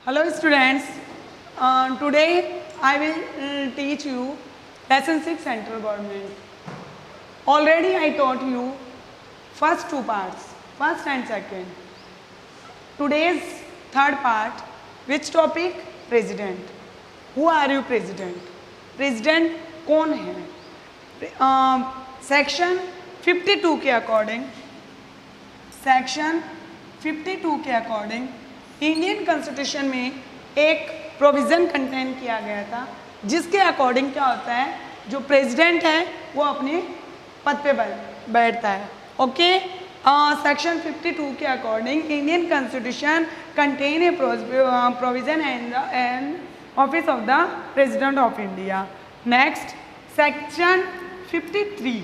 Hello students, today I will teach you lesson 6 central government. Already I taught you first two parts, first and second. Today's third part, which topic? President. Who are you president? President कौन है? Section 52 के according Indian constitution में एक provision contain किया गया था जिसके according क्या होता है, जो प्रेसिडेंट है वो अपने पद पे बैठता है. ओके, सेक्शन 52 के according Indian constitution contain a provision and office of the president of India. Next, section 53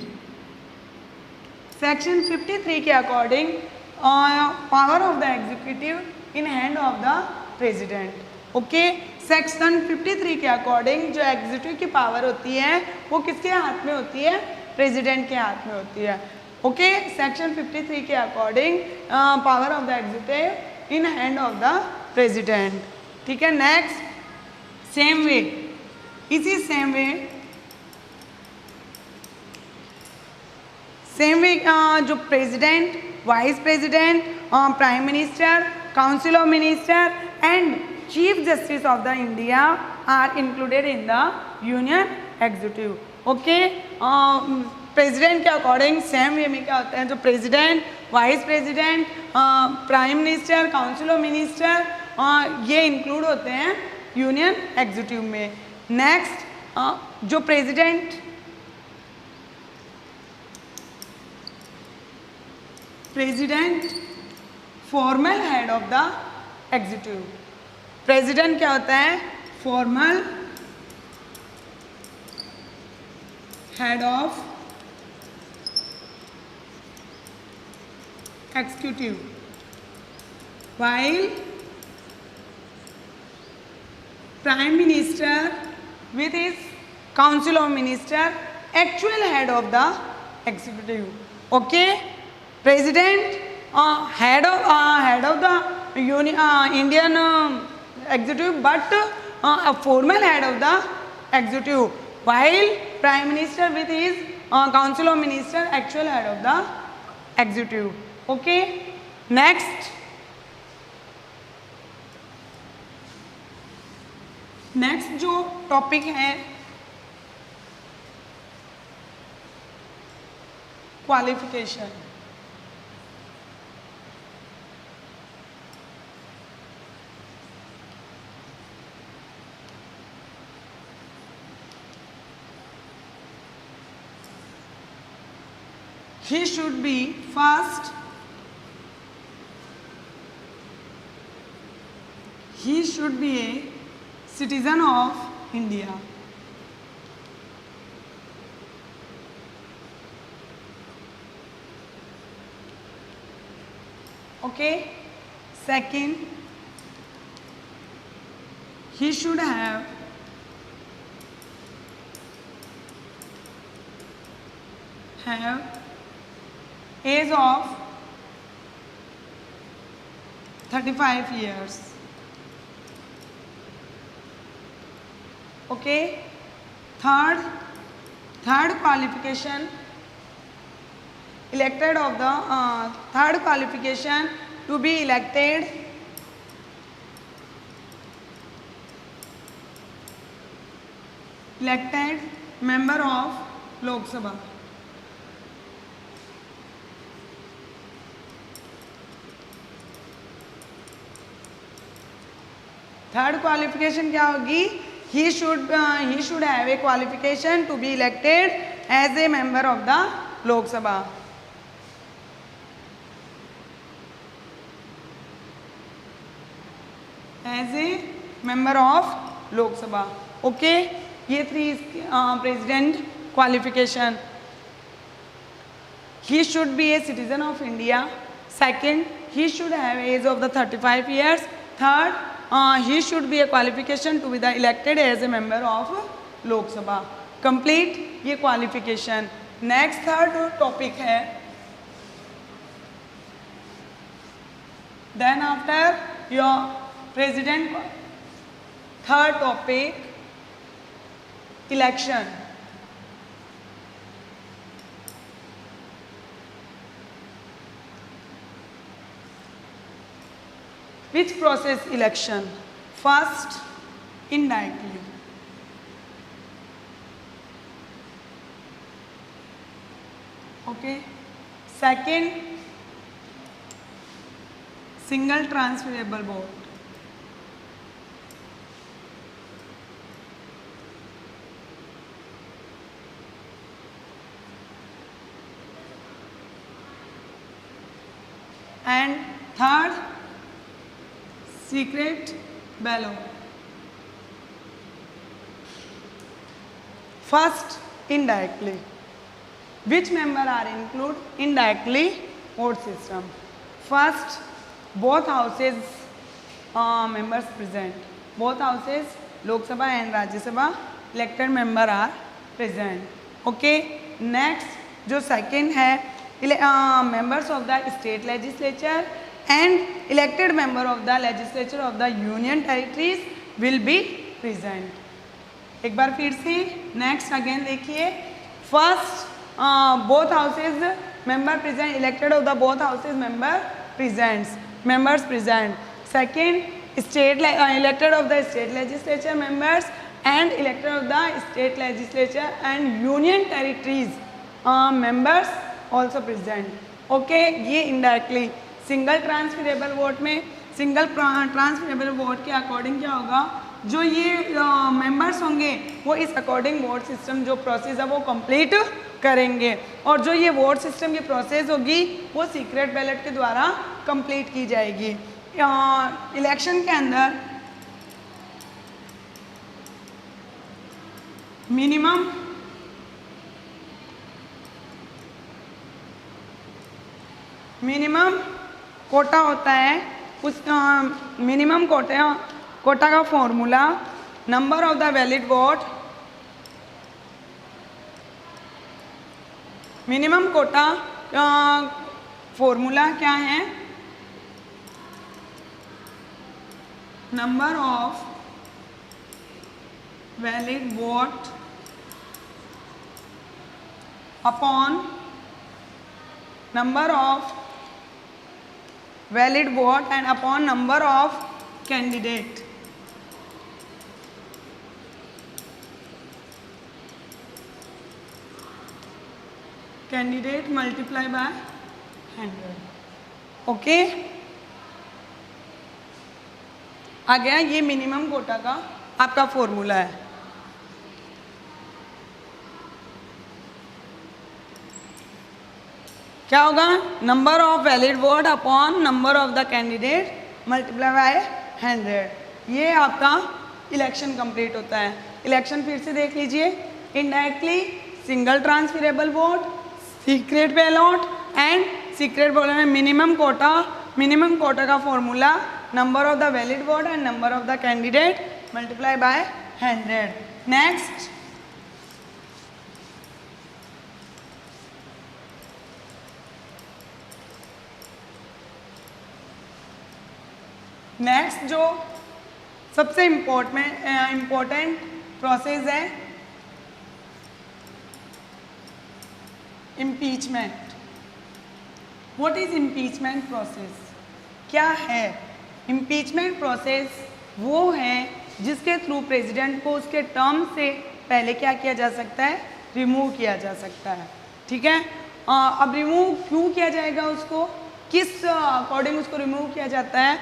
के according power of the executive in hand of the president. Okay, section 53 के अकॉर्डिंग जो एग्जीक्यूटिव की power होती है वो किसके हाथ में होती है? प्रेसिडेंट के हाथ में होती है. ओके, सेक्शन 53 के according power of the executive in hand of the president. ठीक है. नेक्स्ट, सेम वे, इसी सेम वे जो president, vice president, prime minister, council of minister and chief justice of the India are included in the union executive. Okay, president के according same way में क्या होता है, जो president, vice president, prime minister, council of minister ये include होते हैं union executive में. नेक्स्ट, जो president formal head of the executive. President क्या होता है? Formal head of executive, while prime minister with his council of minister actual head of the executive. Okay, president head of the Indian executive, but a formal head of the executive, while prime minister with his council of minister actual head of the executive. Okay, next जो topic है qualification. He should be first, he should be a citizen of India. Okay, second, he should have age of 35 years. Okay, third qualification, elected of the third qualification to be elected member of Lok Sabha. Third qualification क्या होगी? He should have a qualification to be elected as a member of the Lok Sabha. As a member of Lok Sabha. Okay, ये three president qualification. He should be a citizen of India. Second, he should have age of the 35 years. Third, he should be a qualification to be the elected as a member of Lok Sabha. Complete ये qualification. Next third topic है Then after your president, third topic election. Which process election? First, indirectly. Okay. Second, single transferable vote. And third, secret ballot. First, indirectly. Which member are included indirectly vote system? First, both houses members present. Both houses, Lok Sabha and Rajya Sabha elected member are present. Okay. Next, जो second है members of the state legislature and elected member of the legislature of the union territories will be present. एक बार फिर से next again देखिए. First, both houses member present, elected of the both houses members present. Second, state elected of the state legislature members and elected of the state legislature and union territories members also present. Okay, ये indirectly. Single transferable vote में, single transferable vote के according क्या होगा, जो ये members होंगे वो इस अकॉर्डिंग वोट सिस्टम जो प्रोसेस है वो कंप्लीट करेंगे, और जो ये वोट सिस्टम की प्रोसेस होगी वो सीक्रेट बैलेट के द्वारा कंप्लीट की जाएगी. इलेक्शन के अंदर मिनिमम कोटा होता है. उस मिनिमम कोटा का formula number of the valid vote, minimum quota formula क्या है, number of valid vote upon number of valid vote and upon number of candidate. Candidate multiply by 100. Okay. आ गया, ये मिनिमम कोटा का आपका formula है. क्या होगा, number of valid vote upon number of the candidate multiply by 100. ये आपका election complete होता है. इलेक्शन फिर से देख लीजिए. Indirectly single transferable vote, secret ballot and secret ballot में मिनिमम कोटा का formula number of the valid vote and number of the candidate multiply by 100. Next, जो सबसे इम्पोर्टेंट प्रोसेस है impeachment. What is impeachment process? क्या है impeachment process? वो है जिसके थ्रू प्रेसिडेंट को उसके टर्म से पहले क्या किया जा सकता है, रिमूव किया जा सकता है. ठीक है. अब रिमूव क्यों किया जाएगा, उसको किस अकॉर्डिंग उसको रिमूव किया जाता है?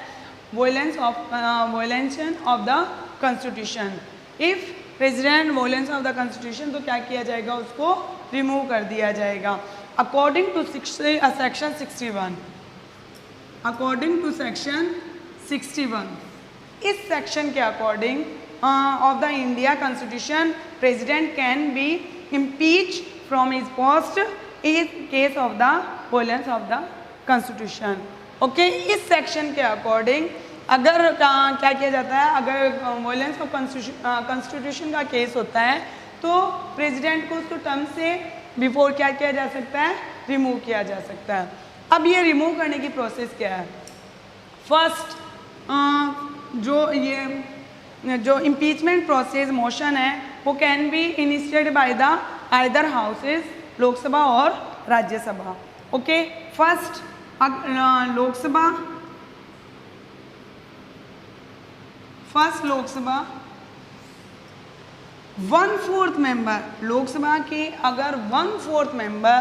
Violation of the constitution. If president violence of the constitution, तो क्या किया जाएगा, उसको रिमूव कर दिया जाएगा. According to section 61, according to section 61, इस सेक्शन के according of the India constitution president can be impeach from his post in case of the violence of the constitution. Okay. इस सेक्शन के अकॉर्डिंग अगर क्या किया जाता है, अगर वायलेंस ऑफ कॉन्स्टिट्यूशन का केस होता है तो प्रेसिडेंट को उसको टर्म से बिफोर क्या किया जा सकता है, रिमूव किया जा सकता है. अब ये रिमूव करने की प्रोसेस क्या है? फर्स्ट, जो इम्पीचमेंट प्रोसेस मोशन है वो can be initiated by the either houses, Lok Sabha और Rajya Sabha. Okay, first Lok Sabha, one fourth member, Lok Sabha के अगर 1/4 मेंबर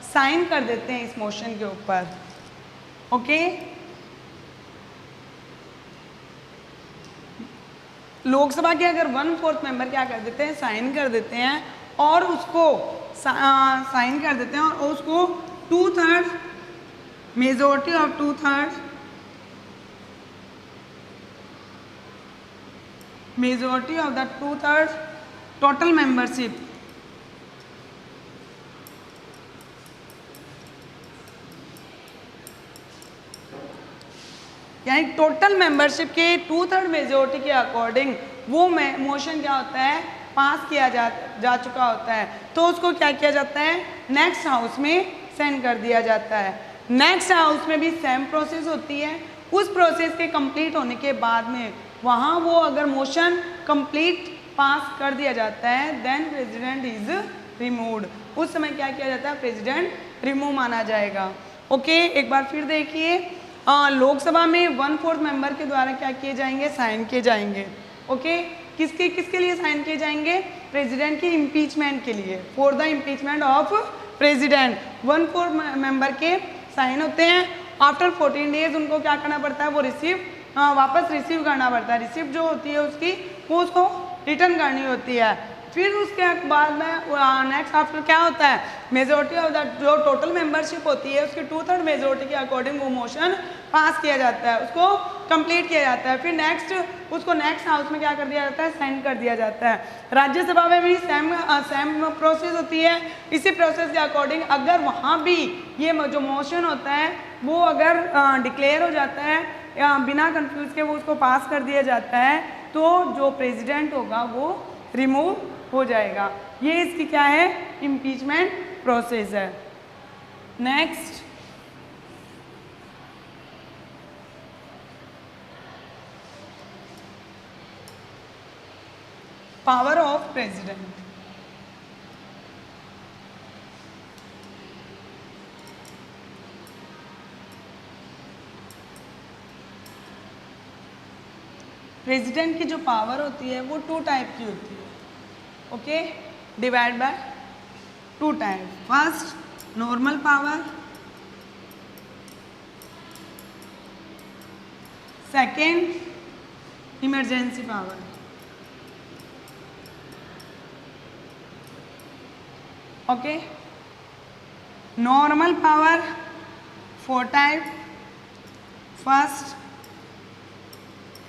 साइन कर देते हैं इस मोशन के ऊपर, ओके, लोकसभा के अगर 1/4 मेंबर क्या कर देते हैं, साइन कर देते हैं और उसको साइन कर देते हैं और उसको 2/3 majority of 2/3 majority of the 2/3 total membership, यानी टोटल मेंबरशिप के 2/3 मेजोरिटी के अकॉर्डिंग वो मोशन क्या होता है, पास किया जा चुका होता है, तो उसको क्या किया जाता है, नेक्स्ट हाउस में सेंड कर दिया जाता है। नेक्स्ट हाउस में भी सेम प्रोसेस होती है। उस प्रोसेस के कंप्लीट होने के बाद में वहाँ वो अगर मोशन कंप्लीट पास कर दिया जाता है, देन प्रेसिडेंट इज रिमूव्ड। उस समय क्या किया जाता है, प्रेसिडेंट रिमूव माना जाएगा। ओके, एक बार फिर देखिए, लोकसभा में 1/4 मेंबर के द्वारा क्या किए जाएंगे, साइन किए जाएंगे। ओके, किसके लिए साइन किए जाएंगे, प्रेसिडेंट की इम्पीचमेंट के लिए, for the impeachment of president 1/4 member के साइन होते हैं। आफ्टर 14 डेज उनको क्या करना पड़ता है, वो वापस रिसीव करना पड़ता है। रिसिप्ट जो होती है उसकी, वो उसको रिटर्न करनी होती है। फिर उसके बाद में नेक्स्ट आफ्टर क्या होता है, मेजोरिटी ऑफ द जो टोटल मेंबरशिप होती है उसकी 2/3 मेजोरिटी के अकॉर्डिंग वो मोशन पास किया जाता है, उसको कंप्लीट किया जाता है। फिर उसको नेक्स्ट हाउस में क्या कर दिया जाता है, सेंड कर दिया जाता है। राज्यसभा में भी सेम प्रोसेस होती है। इसी प्रोसेस के अकॉर्डिंग अगर वहाँ भी ये जो मोशन होता है वो अगर डिक्लेयर हो जाता है या बिना कंफ्यूज के वो उसको पास कर दिया जाता है, तो जो प्रेसिडेंट होगा वो रिमूव हो जाएगा। ये इसकी क्या है, इम्पीचमेंट प्रोसेस है। Next, power of president. President की जो पावर होती है वो 2 टाइप की होती है। Okay, divide by 2 type. First normal power, second emergency power. Okay, normal power 4 type. First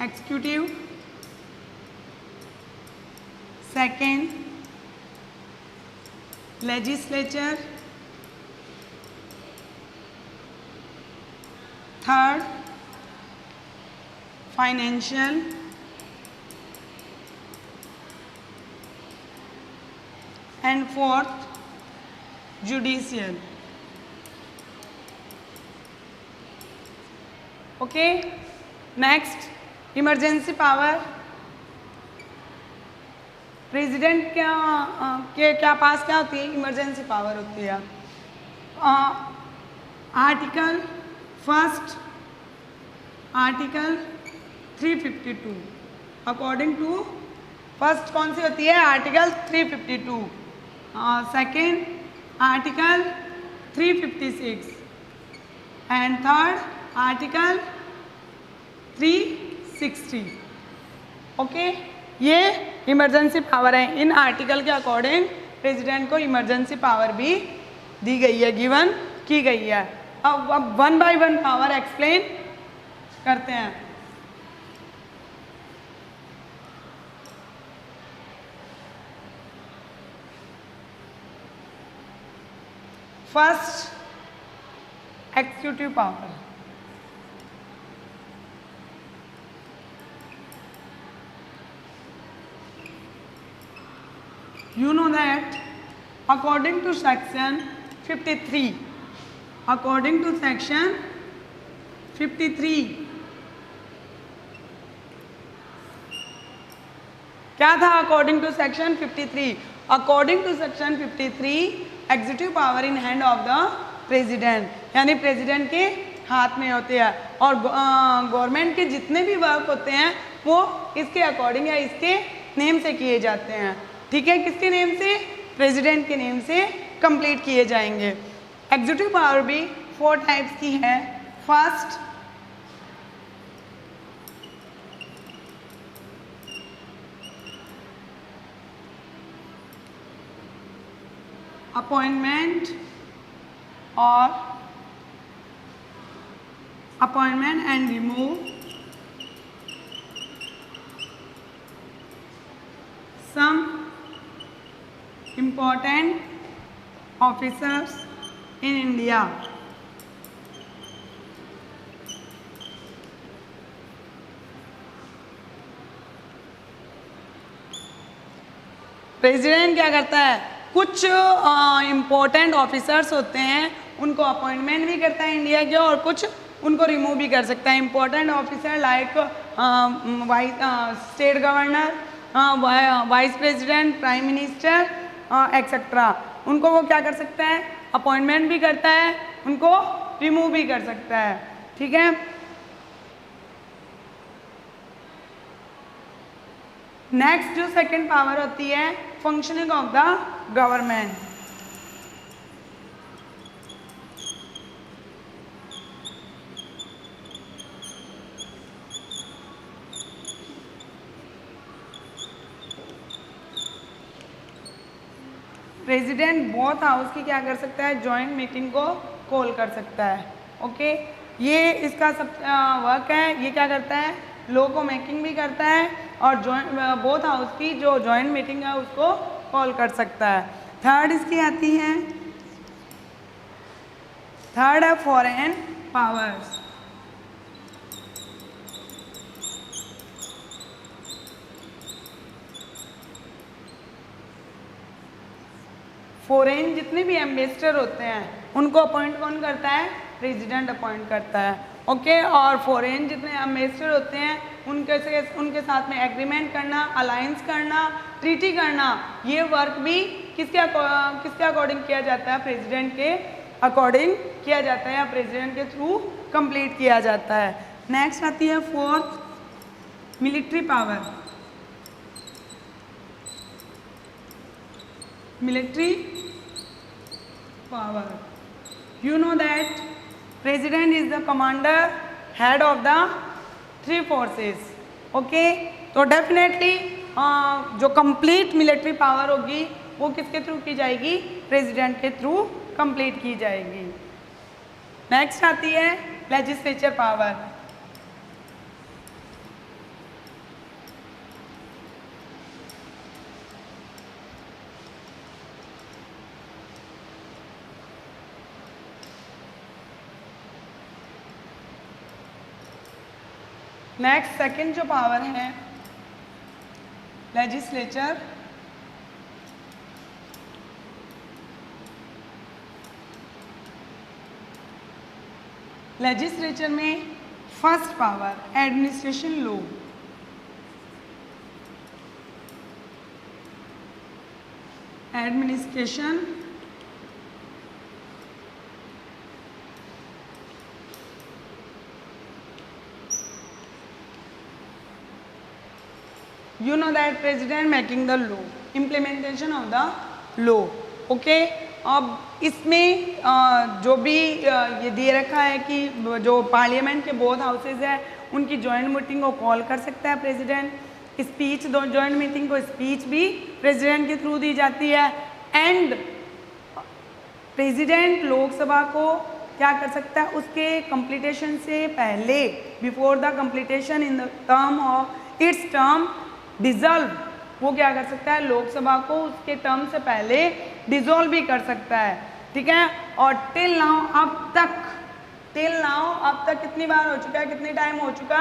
executive, second legislature, third financial, and fourth judicial. Okay, next emergency power. President क्या पास क्या होती है, इमरजेंसी पावर होती है। Article 352 according to, first कौन सी होती है, article 352, second article 356 and third article 360। Okay, ये इमरजेंसी पावर है। इन आर्टिकल के अकॉर्डिंग प्रेसिडेंट को इमरजेंसी पावर भी दी गई है, गिवन की गई है। अब 1 बाय 1 पावर एक्सप्लेन करते हैं। First executive power. You know that according to section 53, क्या था according to section 53? According to section 53 executive power in hand of the president, यानी प्रेसिडेंट के हाथ में होते हैं और गवर्नमेंट के जितने भी वर्क होते हैं वो इसके अकॉर्डिंग या इसके नेम से किए जाते हैं। ठीक है, किसके नेम से? प्रेसिडेंट के नेम से कंप्लीट किए जाएंगे। एग्जीक्यूटिव पावर भी 4 टाइप्स की है। First, appointment and remove some important officers in India. President क्या करता है? कुछ इम्पोर्टेंट ऑफिसर्स होते हैं उनको अपॉइंटमेंट भी करता है इंडिया के, और कुछ उनको रिमूव भी कर सकता है। Important officer like state governor, vice president, prime minister etcetera, उनको वो क्या कर सकता है? अपॉइंटमेंट भी करता है, उनको रिमूव भी कर सकता है। ठीक है, नेक्स्ट जो सेकंड पावर होती है, functioning of the government. President both house की क्या कर सकता है? जॉइंट मीटिंग को कॉल कर सकता है। ओके, ये इसका सब वर्क है। ये क्या करता है? लॉ को मेकिंग भी करता है और जॉइंट बोथ हाउस की जो जॉइंट मीटिंग है उसको कॉल कर सकता है। थर्ड इसकी आती है, थर्ड है फॉरेन पावर्स। फॉरेन जितने भी एम्बेसडर होते हैं उनको अपॉइंट कौन करता है? प्रेसिडेंट अपॉइंट करता है। ओके, और फॉरेन जितने एम्बेसडर होते हैं उनके साथ में एग्रीमेंट करना, अलायंस करना, ट्रीटी करना, ये वर्क भी किसके अकॉर्डिंग किया जाता है? प्रेसिडेंट के अकॉर्डिंग किया जाता है या प्रेसिडेंट के थ्रू कंप्लीट किया जाता है। नेक्स्ट आती है fourth, military power. Military power, you know that president is the commander, head of the 3 forces. Okay, तो डेफिनेटली जो कंप्लीट मिलिट्री पावर होगी वो किसके थ्रू की जाएगी? प्रेसिडेंट के थ्रू कंप्लीट की जाएगी। नेक्स्ट आती है लेजिस्लेचर पावर। नेक्स्ट सेकंड जो पावर है लेजिस्लेचर, लेजिस्लेचर में first power administration law. Administration you know that president making the law, implementation of the law. Okay, अब इसमें जो भी ये दिए रखा है कि जो पार्लियामेंट के बोथ हाउसेज है उनकी जॉइंट मीटिंग को कॉल कर सकता है प्रेसिडेंट। स्पीच, दो जॉइंट मीटिंग को स्पीच भी प्रेसिडेंट के थ्रू दी जाती है। एंड प्रेसिडेंट लोकसभा को क्या कर सकता है? उसके कंप्लीटेशन से पहले, before the completion in the term of its term dissolve, वो क्या कर सकता है? लोकसभा को उसके टर्म से पहले डिजॉल्व भी कर सकता है। ठीक है, और टिल नाउ अब तक कितनी बार हो चुका है? कितने टाइम हो चुका?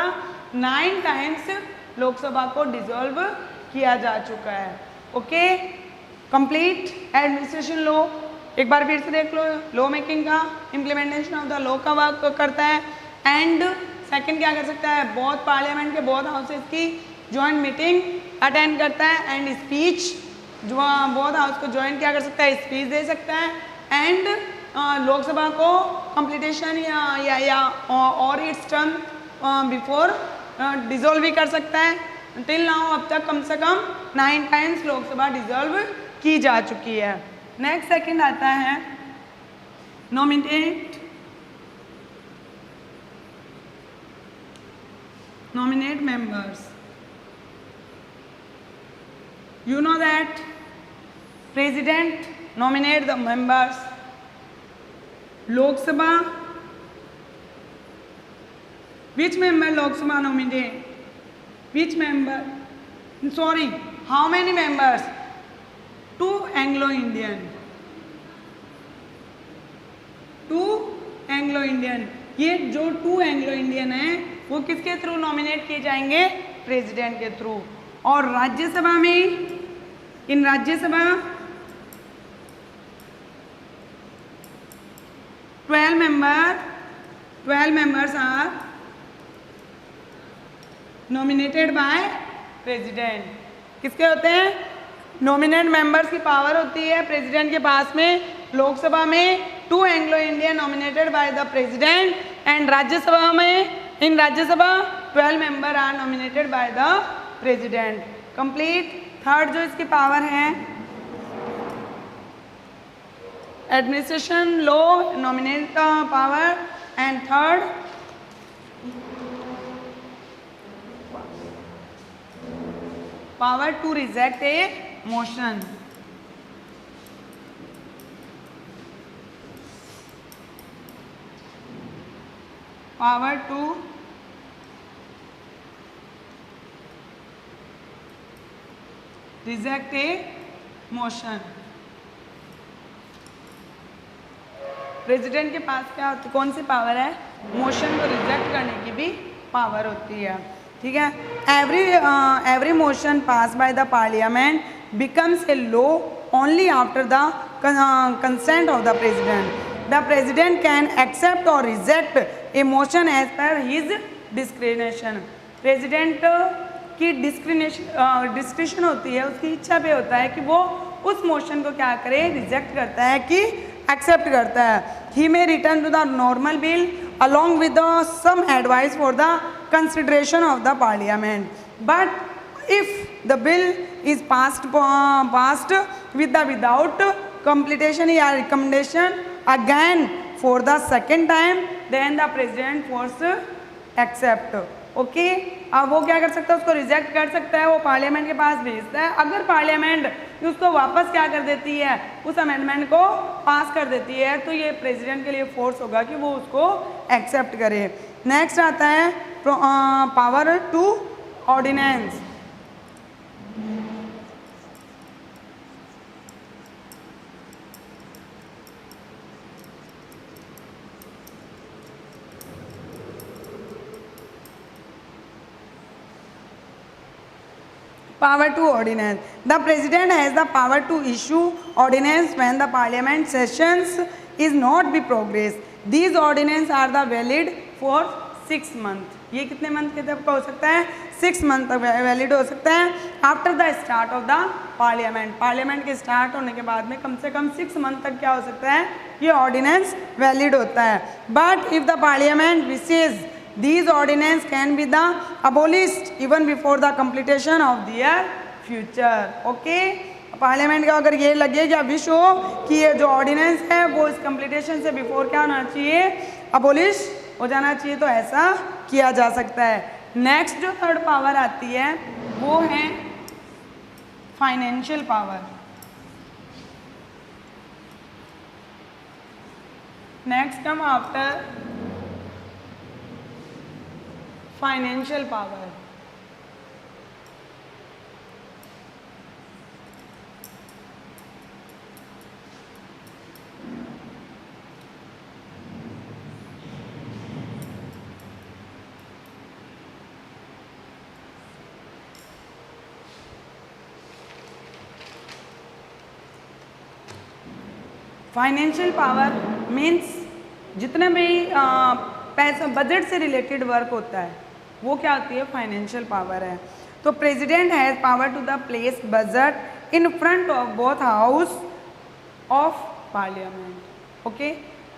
9 टाइम्स लोकसभा को डिजॉल्व किया जा चुका है। ओके, कंप्लीट एडमिनिस्ट्रेशन लॉ एक बार फिर से देख लो। लॉ मेकिंग का, इम्प्लीमेंटेशन ऑफ द लॉ का वर्क करता है। एंड सेकंड क्या कर सकता है? बोथ पार्लियामेंट के बोथ हाउसेज की ज्वाइंट मीटिंग अटेंड करता है एंड स्पीच जो बोथ हाउस को ज्वाइन क्या कर सकता है, स्पीच दे सकता है एंड लोकसभा को कंप्लीटेशन या और इट्स टर्म बिफोर डिसॉल्व भी कर सकता है। टिल नाउ अब तक कम से कम 9 टाइम्स लोकसभा डिसॉल्व की जा चुकी है। नेक्स्ट सेकंड आता है nominate members. You know that president nominate the members. Lok Sabha, which member Lok Sabha nominate? Which member? Sorry, how many members? 2 Anglo-Indian. 2 Anglo-Indian. ये जो 2 Anglo-Indian है वो किसके थ्रू नॉमिनेट किए जाएंगे, प्रेसिडेंट के थ्रू। और राज्यसभा में, in Rajya Sabha 12 members are nominated by president. किसके होते हैं, नॉमिनेट मेंबर्स की पावर होती है प्रेसिडेंट के पास में। लोकसभा में 2 Anglo Indian nominated by the president and Rajya Sabha में, in Rajya Sabha 12 member are nominated by the president. Complete. Third जो इसकी पावर है, administration law nominate power and third power to reject a motion. Power to reject a motion. President के पास क्या, कौन सी power है, मोशन को रिजेक्ट करने की भी पावर होती है। ठीक है। Every motion pass by the parliament becomes a law only after the consent of the president. The president can accept और reject a motion as per his discretional. President की डिस्क्रिशन होती है, उसकी इच्छा पे होता है कि वो उस मोशन को क्या करे, रिजेक्ट करता है कि एक्सेप्ट करता है। He may return to the normal bill along with some advice for the consideration of the parliament. But if the bill is passed without completion or recommendation again for the second time, then the president force accept. Okay अब वो क्या कर सकता है, उसको reject कर सकता है, वो पार्लियामेंट के पास भेजता है। अगर पार्लियामेंट उसको वापस क्या कर देती है, उस अमेंडमेंट को पास कर देती है, तो ये प्रेसिडेंट के लिए फोर्स होगा कि वो उसको एक्सेप्ट करे। नेक्स्ट आता है power to ordinance. Power to ordinance. The president has the power to issue ordinance when the parliament sessions is not be progress. These ordinance are the valid for 6 months. ये कितने month के तक का हो सकता है, 6 मंथ तक valid हो सकता है। After the start of the parliament, parliament के स्टार्ट होने के बाद में कम से कम 6 मंथ तक क्या हो सकता है, ये ऑर्डिनेंस वैलिड होता है। But if the parliament wishes these ordinance can be the abolished even before the completion of their future. Okay, parliament का अगर ये लगे या विश हो कि ये जो ऑर्डिनेंस है वो इस कंप्लीटेशन से बिफोर क्या होना चाहिए, अबोलिश हो जाना चाहिए, तो ऐसा किया जा सकता है। नेक्स्ट जो थर्ड पावर आती है वो है financial power. Next come after financial power. Financial power means जितने भी पैसा बजट से रिलेटेड वर्क होता है वो क्या होती है, फाइनेंशियल पावर है। तो president has power to the place budget in front of both house of parliament. Okay,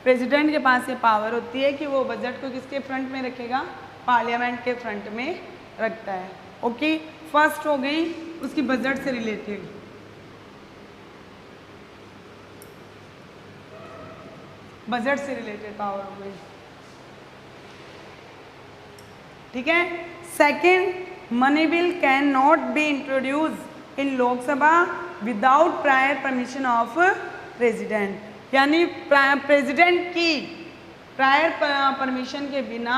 president के पास ये पावर होती है कि वो बजट को किसके फ्रंट में रखेगा, पार्लियामेंट के फ्रंट में रखता है। ओके, फर्स्ट हो गई उसकी बजट से रिलेटेड। बजट से रिलेटेड पावर हो गई, ठीक है। Second, money bill can not be introduce in Lok Sabha without prior permission of president, यानी प्रेसिडेंट की प्रायर परमिशन के बिना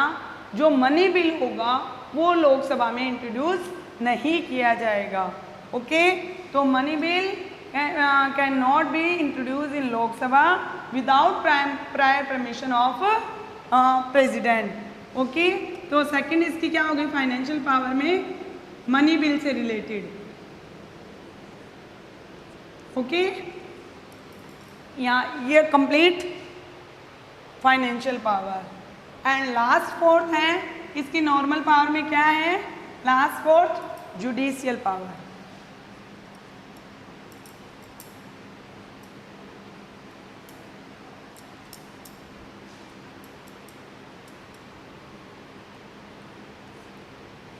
जो मनी बिल होगा वो लोकसभा में इंट्रोड्यूस नहीं किया जाएगा। ओके, तो money bill can not be introduce in Lok Sabha without prior permission of president. Okay, तो सेकंड इसकी क्या हो गई फाइनेंशियल पावर में, मनी बिल से रिलेटेड। ओके, यहाँ ये complete financial power. And last fourth है इसकी नॉर्मल पावर में क्या है, last fourth judicial power.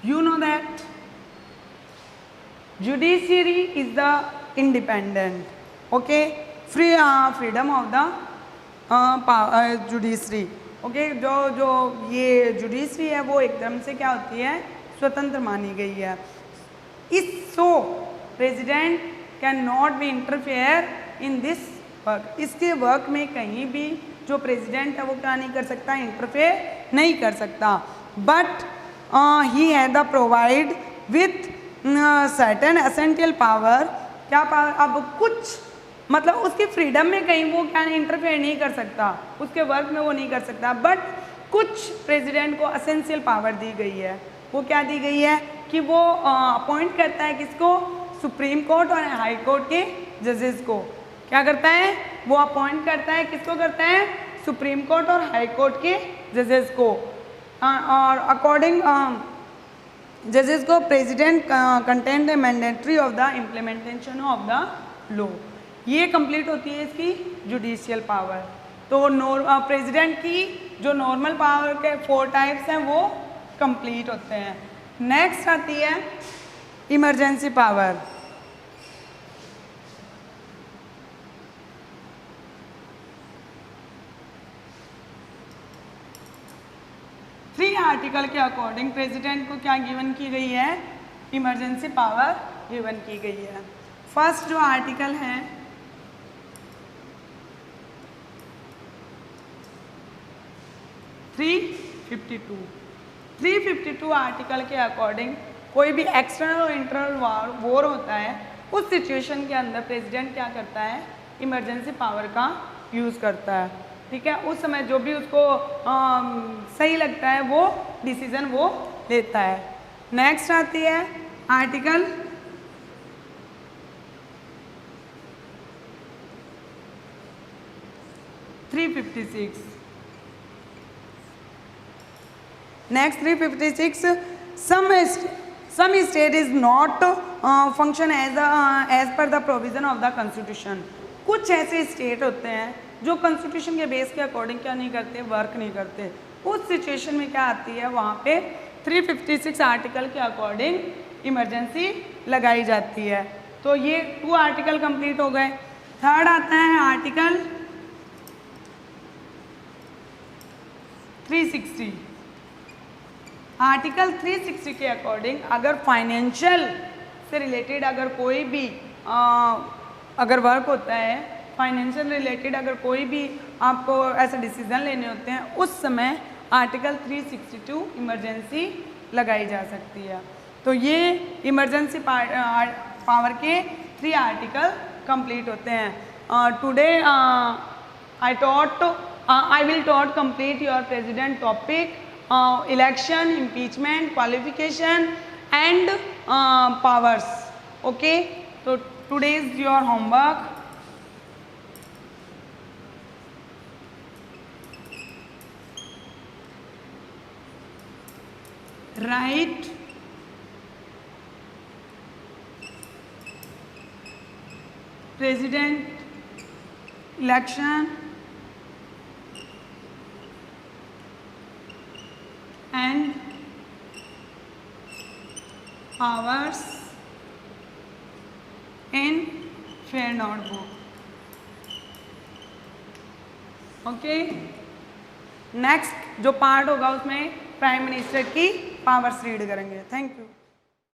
You know that judiciary is the independent, okay, freedom of the judiciary, okay, जो ये जुडिशरी है वो एकदम से क्या होती है, स्वतंत्र मानी गई है। इस सो president can not be interfere in this work, इसके वर्क में कहीं भी जो प्रेसिडेंट है वो क्या नहीं कर सकता, इंटरफेयर नहीं कर सकता। But he had the provide with certain essential power, क्या पावर, अब कुछ मतलब उसकी फ्रीडम में कहीं वो क्या इंटरफेयर नहीं कर सकता, उसके वर्क में वो नहीं कर सकता, बट कुछ प्रेसिडेंट को असेंशियल पावर दी गई है। वो क्या दी गई है कि वो अपॉइंट करता है किसको, सुप्रीम कोर्ट और हाई कोर्ट के जजेस को। क्या करता है, वो अपॉइंट करता है, किसको करता है, सुप्रीम कोर्ट और हाई कोर्ट के जजेस को। और अकॉर्डिंग जजेस को president content the mandatory of the implementation of the law. ये कंप्लीट होती है इसकी जुडिशियल पावर। तो प्रेसिडेंट की जो नॉर्मल पावर के 4 टाइप्स हैं वो कंप्लीट होते हैं। नेक्स्ट आती है इमरजेंसी पावर। आर्टिकल के अकॉर्डिंग प्रेसिडेंट को क्या गिवन की गई है, इमरजेंसी पावर गिवन की गई है। फर्स्ट जो आर्टिकल है थ्री 352 आर्टिकल के अकॉर्डिंग कोई भी एक्सटर्नल और इंटरनल वॉर होता है, उस सिचुएशन के अंदर प्रेसिडेंट क्या करता है, इमरजेंसी पावर का यूज़ करता है। ठीक है, उस समय जो भी उसको सही लगता है वो डिसीजन वो लेता है। नेक्स्ट आती है article 356। Next 356, some state is not function as per the provision of the constitution। कुछ ऐसे स्टेट होते हैं जो कॉन्स्टिट्यूशन के बेस के अकॉर्डिंग क्या नहीं करते, वर्क नहीं करते। उस सिचुएशन में क्या आती है, वहाँ पे 356 आर्टिकल के अकॉर्डिंग इमरजेंसी लगाई जाती है। तो ये 2 आर्टिकल कंप्लीट हो गए। थर्ड आता है आर्टिकल 360। आर्टिकल 360 के अकॉर्डिंग अगर फाइनेंशियल से रिलेटेड अगर कोई भी अगर वर्क होता है, फाइनेंशियल रिलेटेड अगर कोई भी आपको ऐसे डिसीजन लेने होते हैं, उस समय आर्टिकल 362 इमरजेंसी लगाई जा सकती है। तो ये इमरजेंसी पावर के 3 आर्टिकल कंप्लीट होते हैं। Today I will taught complete your president topic, election, impeachment, qualification and powers. Okay, तो today is your homework. Write president election and powers in fair notebook. Okay, next जो part होगा उसमें prime minister की powers read करेंगे। Thank you.